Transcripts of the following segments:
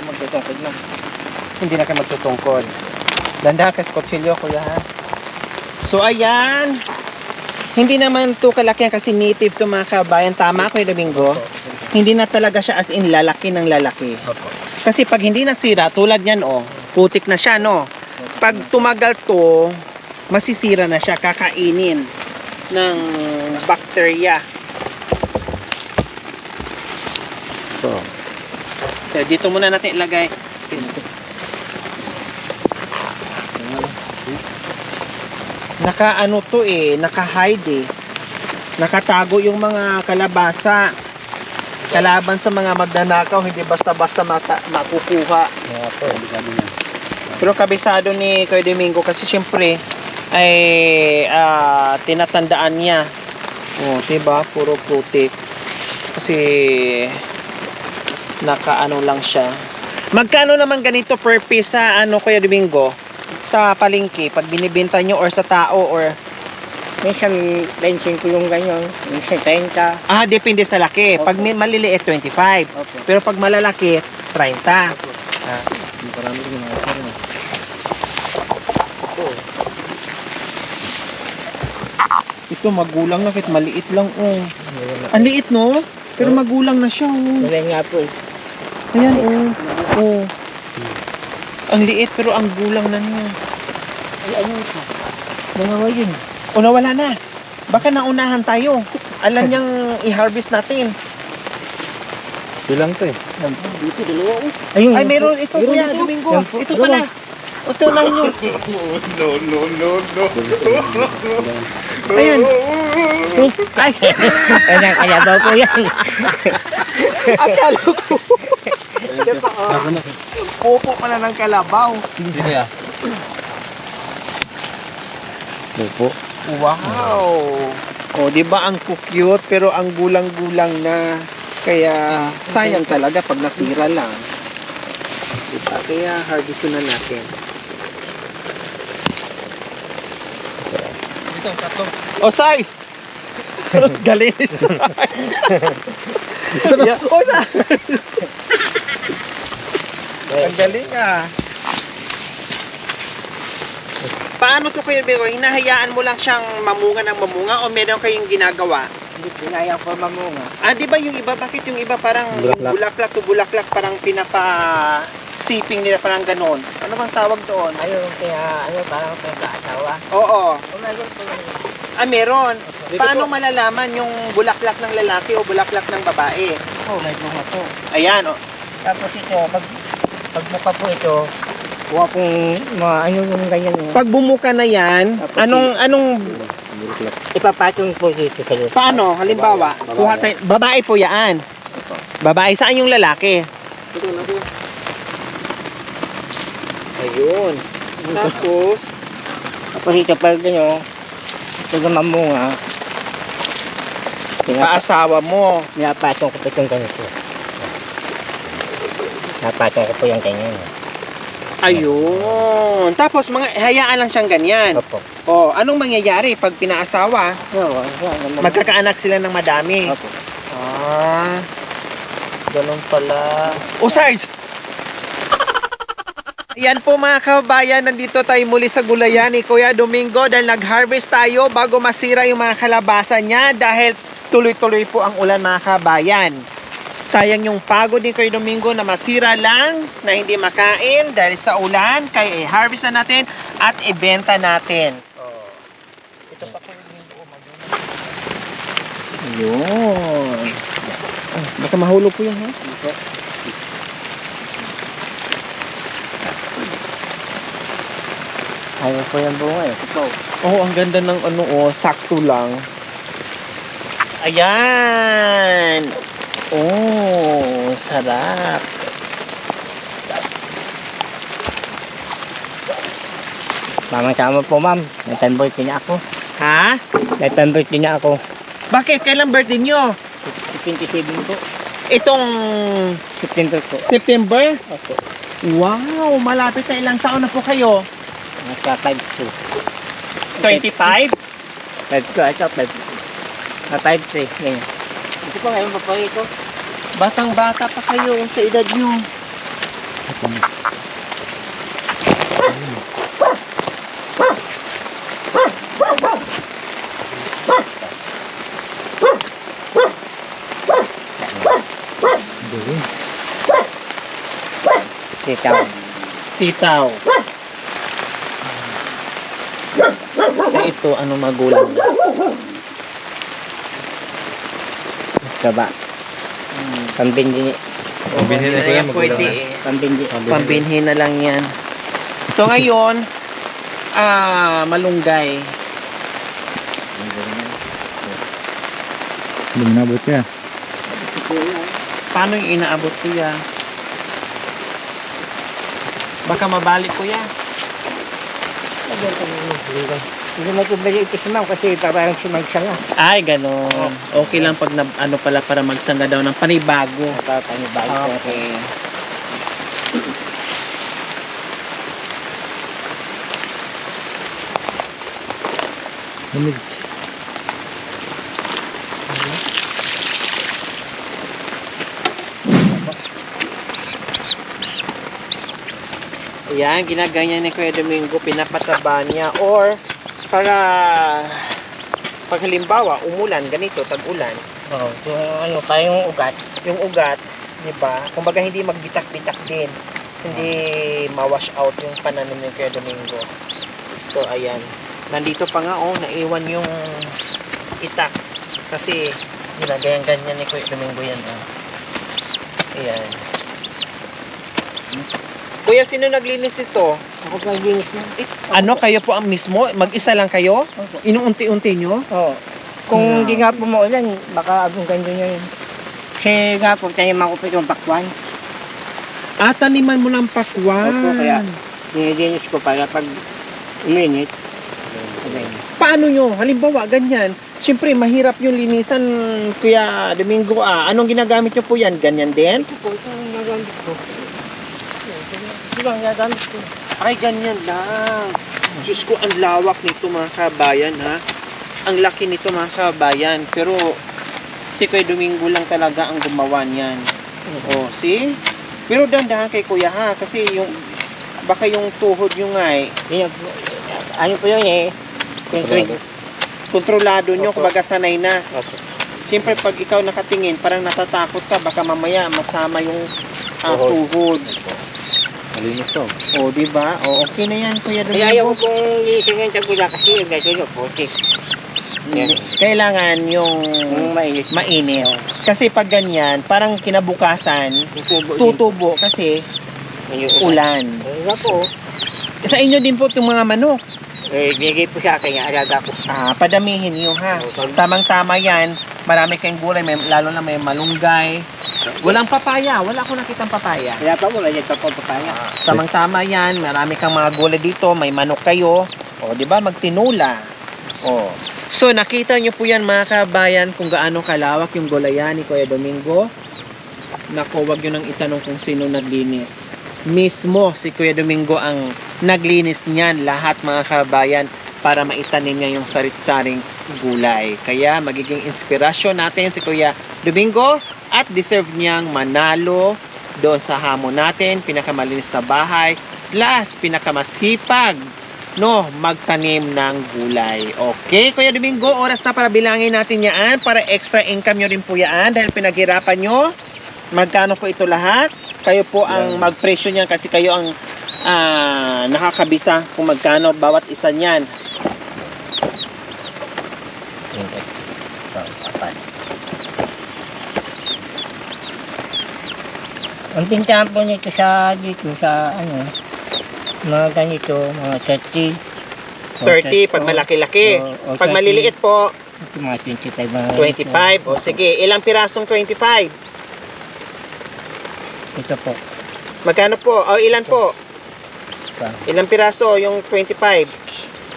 magtutungkod na. Hindi na kayo magtutungkod. Dandahan kasi kutsilyo, kuya, ha? So, ayan. Hindi naman to kalakihan kasi native to mga kabayan. Tama, Kuya Domingo? Hindi na talaga siya as in lalaki ng lalaki. Opo. Kasi pag hindi nasira, tulad yan, oh, putik na siya, no? Pag tumagal to, masisira na siya, kakainin ng bacteria. So, dito muna natin ilagay. Naka-ano to eh, naka-hide eh. Nakatago yung mga kalabasa. Kalaban sa mga magnanakaw, hindi basta-basta makukuha. Kaya po, sabi niya. Pero kabisado ni Kuya Domingo kasi syempre ay tinatandaan niya. Oh, 'di ba? Puro putik. Kasi nakaano lang siya. Magkano naman ganito per piece sa ano, Kuya Domingo? Sa palengke pag binibenta nyo or sa tao or Minsan, 25 ko yung ganyan. Minsan, 30. depende sa laki. Pag maliliit 25. Opo. Pero pag malalaki 30. Marami ko mga sarili. Ito magulang na kahit maliit lang oh. Ang liit no? Pero magulang na siya oh. Magaling nga po eh. Ayan oh. Oh. Ang liit pero ang gulang na niya. Ay, ano ito? Nangawa yun. O nawala na. Baka naunahan tayo. Alam niyang i-harvest natin. Bilang to eh. Dito, dalawa ko. Ayun. Ay meron ito kuya Domingo. Ito pala. Ito na nyo. No. Ayan. Ay! Kaya daw po yan. Akala ko. Popo pala ng kalabaw. Sige ya. Opo. Wow. O, di ba ang cute pero ang gulang-gulang na. Kaya sayang talaga pag nasira lang. Diba? Kaya harvestin na natin. Ito, tatlo. O, size! Galing ni size. O, size! Ang galing ah. Paano to Kuya Domingo? Hinahayaan mo lang siyang mamunga ng mamunga o meron kayong ginagawa? Hindi pinayang ko mamunga. Di ba yung iba, bakit yung iba parang bulaklak to bulaklak, parang pinapa-siping nila, parang ganon? Ano bang tawag doon? Ayun, kaya ano, parang pinaka-asawa. Oo. Umayon po lang. Meron. Dito Paano po. malalaman yung bulaklak ng lalaki o bulaklak ng babae? Oh, may bunga to. Ayan, oh. Tapos ito, pag buka po ito, kuha pong mga ano yung ganyan yung Pag bumuka na yan, Tapos anong, ipapatong po dito sa lupa. paano? Halimbawa, kuha tayo, babae po yan. Babae, saan yung lalaki? Ito na po. Ayun. Tapos, Tapos ito pag ano, ito naman bunga, paasawa mo. pinapatong ko po itong ganito. Pinapatong ko po yung ganyan. Ayun. Tapos, hayaan lang siyang ganyan. Opo. O, anong mangyayari pag pinaasawa? Oo, Magkakaanak sila ng madami. Opo. Ganun pala. O, Sarge! Yan po mga kabayan, nandito tayo muli sa gulayan ni Kuya Domingo dahil nag-harvest tayo bago masira yung mga kalabasa niya dahil tuloy-tuloy po ang ulan mga kabayan. Sayang yung pagod ni Kuya Domingo na masira lang, na hindi makain dahil sa ulan, kaya i-harvest na natin at ibenta natin. Ito pa po yung buo, Yun. Baka mahulog po yun, ha? Ayaw ko yung bunga eh. Ito. Oo, ang ganda ng sakto lang. Ayan! Oh, sarap. Mama-sama po ma'am. May birthday niya ako. Ha? May birthday niya ako. Bakit? Kailan birthday nyo? 27 po. Itong September po. September? Opo. Wow, malapit na ilang taon na po kayo? Nasa 5 po. 25? 5 ko. Ito 5. 5-3. Ganyan. Ito po ngayon paborito. Batang-bata pa kayo sa edad nyo. Sitaw. Sitaw. Eh, ito, ano magulang na? Gaba. Pambindi. Pambinhin na yan, pwede eh. Pambindi. Pambinhin na lang yan. So ngayon, malunggay. Hindi mo nabot niya. Paano yung inaabot kuya? Baka mabalik kuya. Hindi mo ito balik ito si ma'am kasi parang sumagsanga. Ay, ganon. Okay lang pag ano pala para magsanga daw ng panibago. Panibago. Okay. Lamig. Ayan, ginaganyan ni Kuya Domingo, pinapataba niya or para pag halimbawa umulan, ganito, tag-ulan, Oo. Yung ano, kaya yung ugat. yung ugat, di ba? Kumbaga hindi magbitak-bitak din. Hindi ma-wash out yung pananim ni Kuya Domingo. So ayan. Nandito pa nga naiwan yung itak. Kasi ginagayan-ganyan ni Kuya Domingo yan. Ayan. Kuya, sino naglinis ito? Ako pa linis na. Ano, kayo po ang mismo? Mag-isa lang kayo? Opo. Inuunti-unti nyo? Oo. Kung hindi nga po maulan, baka abong ganyan niya yun. Kasi nga po, taniman ko po itong bakwan. Taniman mo ng pakwan. Opo, kaya dinidinis ko para pag uminit. Paano nyo? Halimbawa, ganyan. Siyempre, mahirap yung linisan, Kuya Domingo. Anong ginagamit nyo po yan? Ganyan din? Ito po, ito ang nagamit ko. Ito lang nagamit ko. Ay, ganyan lang. Diyos ko, ang lawak nito mga kabayan, ha? Ang laki nito mga kabayan. Pero, si Kuya Domingo lang talaga ang gumawa niyan. Oh, see? Pero dandahan kay Kuya, ha? Kasi yung, baka yung tuhod yung ay, Yun, ano po yun eh. kontrolado nyo, Opo. kumbaga sanay na. Opo. Siyempre, pag ikaw nakatingin, parang natatakot ka, baka mamaya masama yung tuhod. Malinis to. O, di ba? O, okay na yan, Kuya Kaya ayaw Domingo. ko pong linisin yung tagula kasi yung ganito yung putik. Yan. Kailangan yung Yung mainit. mainit. Kasi pag ganyan, parang kinabukasan, tutubo kasi ulan. Nga po. Sa inyo din po itong mga manok. Bigay po sa akin yung alaga ko. Padamihin nyo, ha? Tamang-tama yan. Marami kayong gulay, lalo na may malunggay. Walang papaya. Wala akong nakitang papaya. Kaya pa mo, ganyan pa po papaya. Tamang-tama yan. Marami kang mga gulay dito. May manok kayo. O, di ba? Magtinula. O. So, nakita nyo po yan mga kabayan kung gaano kalawak yung gulayan ni Kuya Domingo. Naku, wag nyo nang itanong kung sino naglinis. Mismo si Kuya Domingo ang naglinis niyan lahat mga kabayan para maitanim niya yung sarit-saring gulay. Kaya magiging inspirasyon natin si Kuya Domingo at deserve niyang manalo doon sa hamon natin, pinakamalinis na bahay, plus pinakamasipag magtanim ng gulay. Okay, Kuya Domingo, oras na para bilangin natin yan para extra income nyo rin po yan dahil pinaghirapan nyo. Magkano po ito lahat? Kayo po ang magpresyo niyan kasi kayo ang nakakabisa kung magkano bawat isa niyan. Ang pintahan po nito sa dito sa ano, mga ganito, mga 30. 30 pag malaki-laki. Pag maliliit po, Ito mga 25. Mga 25. O sige, ilang pirasong 25? Ito po. Magkano po? O ilan po? Ilang piraso yung 25?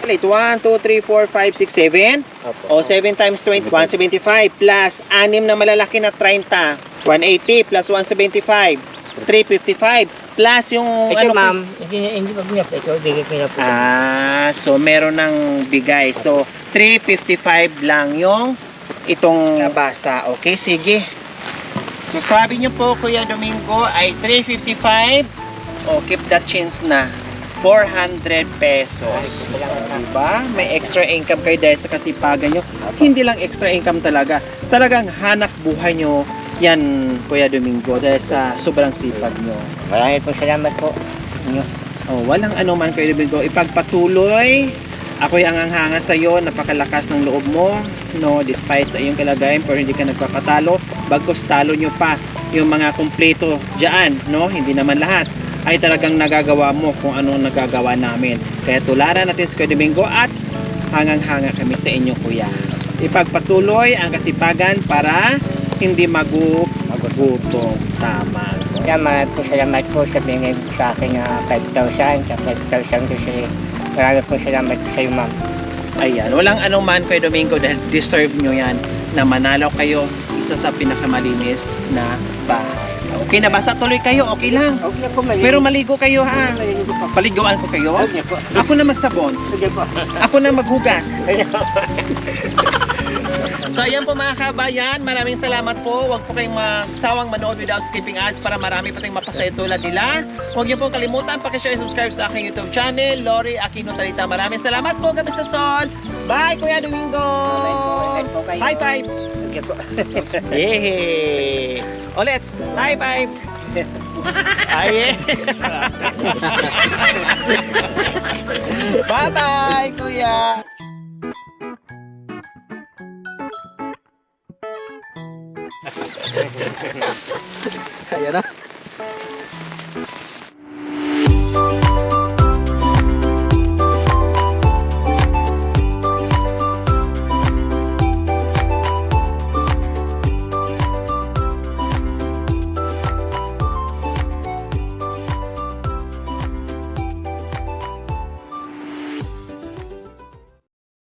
Ulit, 1, 2, 3, 4, 5, 6, 7. O 7 times 20, 175 plus 6 na malalaki na 30. 180 plus 175. 355 plus yung Ito ma'am, hindi pa binap. Ito, bigay ko na po. So meron ng bigay. So 355 lang yung itong nabasa. Okay, sige. So sabi niyo po Kuya Domingo ay 355 O, keep that change na. 400 pesos. Diba? May extra income kayo dahil sa kasipagan nyo. Hindi lang extra income talaga. Talagang hanap buhay nyo yan, Kuya Domingo, dahil sa sobrang sipag nyo. Maraming po salamat po. Inyo. Oh, walang anuman, Kuya Domingo. Ipagpatuloy. Ako'y anganghanga sa iyo, napakalakas ng loob mo, no, despite sa iyong kalagayan, pero hindi ka nagpapatalo, bagkus talo nyo pa yung mga kumpleto diyan, no, hindi naman lahat ay talagang nagagawa mo kung ano ang nagagawa namin. Kaya tularan natin si Kuya Domingo at hangang-hanga kami sa inyo, Kuya. Ipagpatuloy ang kasipagan para hindi magugutom. Tama. Salamat po sa bingay po sa akin na 5,000 sa 5,000 kasi maraming po salamat sa iyo, ma'am. Ayan, walang anuman, Kuya Domingo, dahil deserve nyo yan na manalo kayo isa sa pinakamalinis na bahay. Okay na, basta tuloy kayo, okay lang. Okay na po, maligo. Pero maligo kayo, ha? Maligo po. Paliguan ko kayo. Okay po. Ako na magsabon. Okay po. Ako na maghugas. So ayan po mga kabayan, maraming salamat po. Huwag po kayong magsawang manood without skipping ads para marami pa tayong mapasaya tulad nila. Huwag niyo po kalimutan, pakishare and subscribe sa aking YouTube channel, Lori Aquino Talita. Maraming salamat po, Gabi sa Sol. Bye, Kuya Domingo. Bye po kayo. High five. Okay po. Yehey. Ulit. High five. Ay. Bye-bye, Kuya. Ayan na.